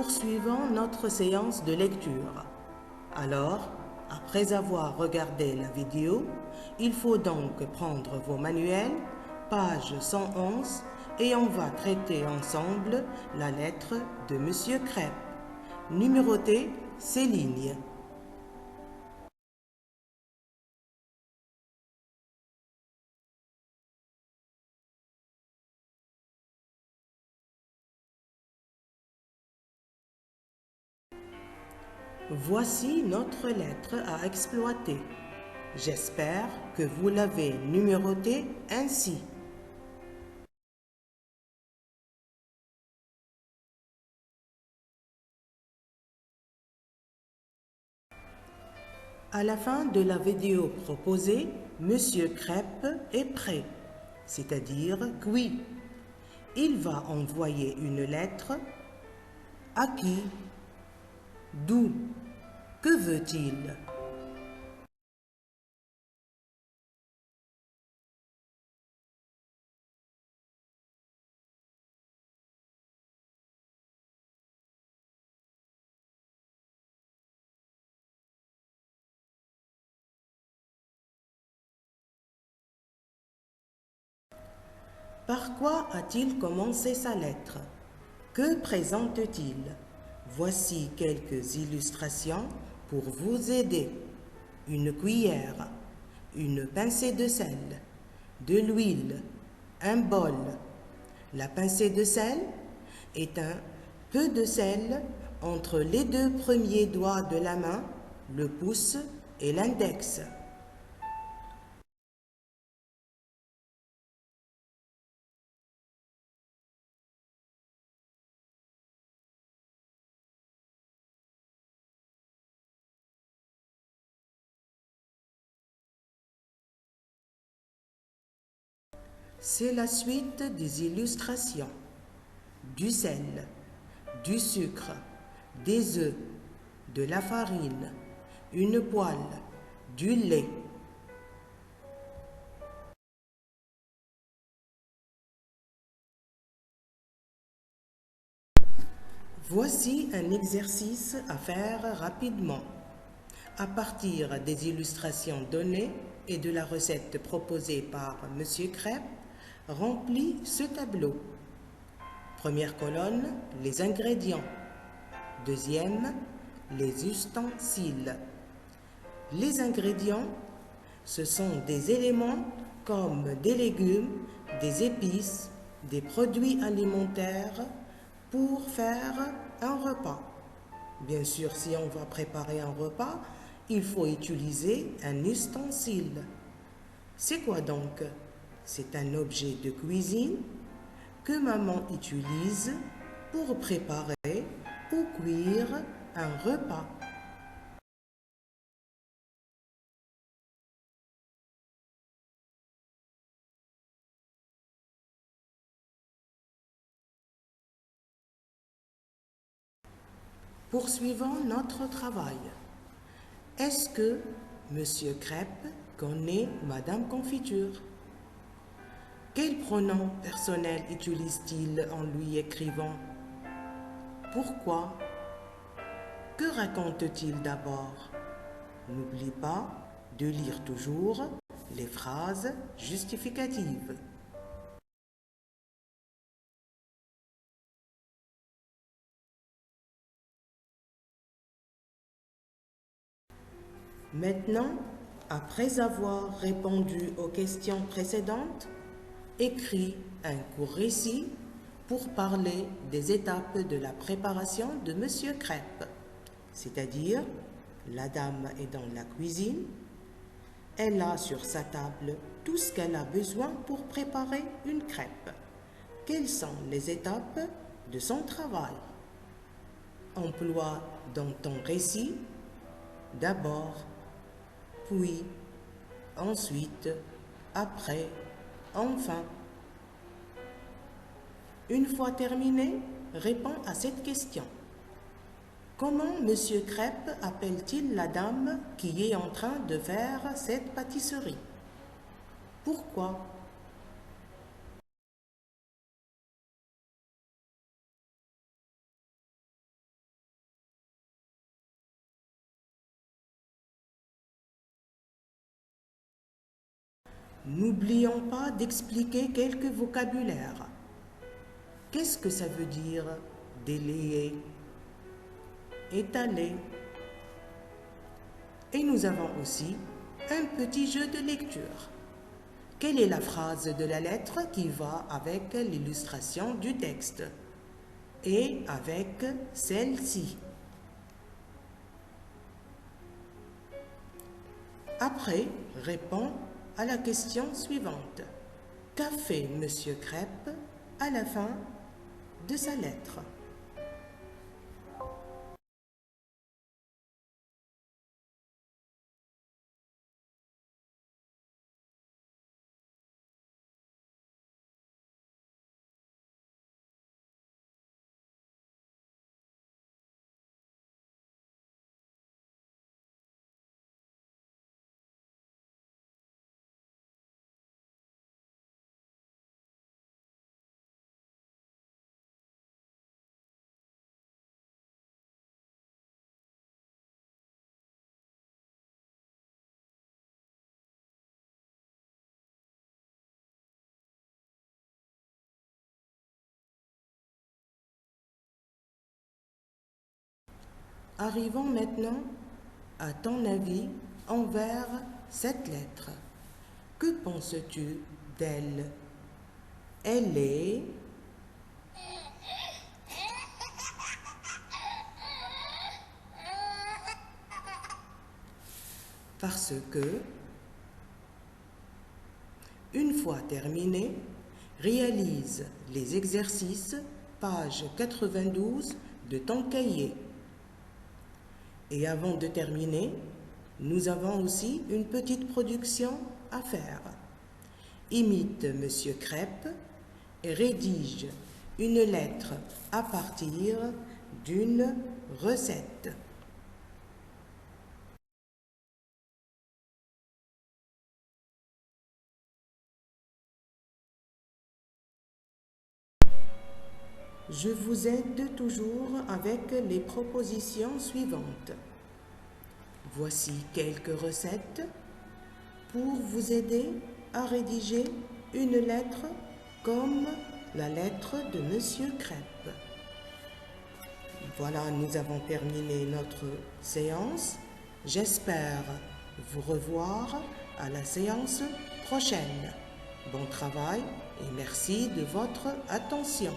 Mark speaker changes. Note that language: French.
Speaker 1: Poursuivons notre séance de lecture. Alors, après avoir regardé la vidéo, il faut donc prendre vos manuels, page 111, et on va traiter ensemble la lettre de Monsieur Crêpe. Numérotez ces lignes. Voici notre lettre à exploiter. J'espère que vous l'avez numérotée ainsi. À la fin de la vidéo proposée, Monsieur Crêpe est prêt, c'est-à-dire que oui, il va envoyer une lettre. À qui? D'où? Que veut-il? Par quoi a-t-il commencé sa lettre? Que présente-t-il? Voici quelques illustrations pour vous aider. Une cuillère, une pincée de sel, de l'huile, un bol. La pincée de sel est un peu de sel entre les deux premiers doigts de la main, le pouce et l'index. C'est la suite des illustrations. Du sel, du sucre, des œufs, de la farine, une poêle, du lait. Voici un exercice à faire rapidement. À partir des illustrations données et de la recette proposée par Monsieur Crêpe, remplis ce tableau. Première colonne, les ingrédients. Deuxième, les ustensiles. Les ingrédients, ce sont des éléments comme des légumes, des épices, des produits alimentaires pour faire un repas. Bien sûr, si on va préparer un repas, il faut utiliser un ustensile. C'est quoi donc? C'est un objet de cuisine que maman utilise pour préparer ou cuire un repas. Poursuivons notre travail. Est-ce que Monsieur Crêpe connaît Madame Confiture? Quel pronom personnel utilise-t-il en lui écrivant? Pourquoi? Que raconte-t-il d'abord? N'oublie pas de lire toujours les phrases justificatives. Maintenant, après avoir répondu aux questions précédentes, écris un court récit pour parler des étapes de la préparation de Monsieur Crêpe, c'est-à-dire la dame est dans la cuisine, elle a sur sa table tout ce qu'elle a besoin pour préparer une crêpe. Quelles sont les étapes de son travail? Emploie dans ton récit d'abord, puis, ensuite, après, enfin. Une fois terminé, réponds à cette question. Comment Monsieur Crêpe appelle-t-il la dame qui est en train de faire cette pâtisserie? Pourquoi? n'oublions pas d'expliquer quelques vocabulaires. Qu'est-ce que ça veut dire délayer, étaler? Et nous avons aussi un petit jeu de lecture. Quelle est la phrase de la lettre qui va avec l'illustration du texte et avec celle-ci? Après, réponds à la question suivante. Qu'a fait Monsieur Crêpe à la fin de sa lettre? Arrivons maintenant à ton avis envers cette lettre. Que penses-tu d'elle? Elle est... Parce que, une fois terminé, réalise les exercices, page 92 de ton cahier. Et avant de terminer, nous avons aussi une petite production à faire. Imite Monsieur Crêpe et rédige une lettre à partir d'une recette. Je vous aide toujours avec les propositions suivantes. Voici quelques recettes pour vous aider à rédiger une lettre comme la lettre de Monsieur Crêpe. Voilà, nous avons terminé notre séance. J'espère vous revoir à la séance prochaine. Bon travail et merci de votre attention.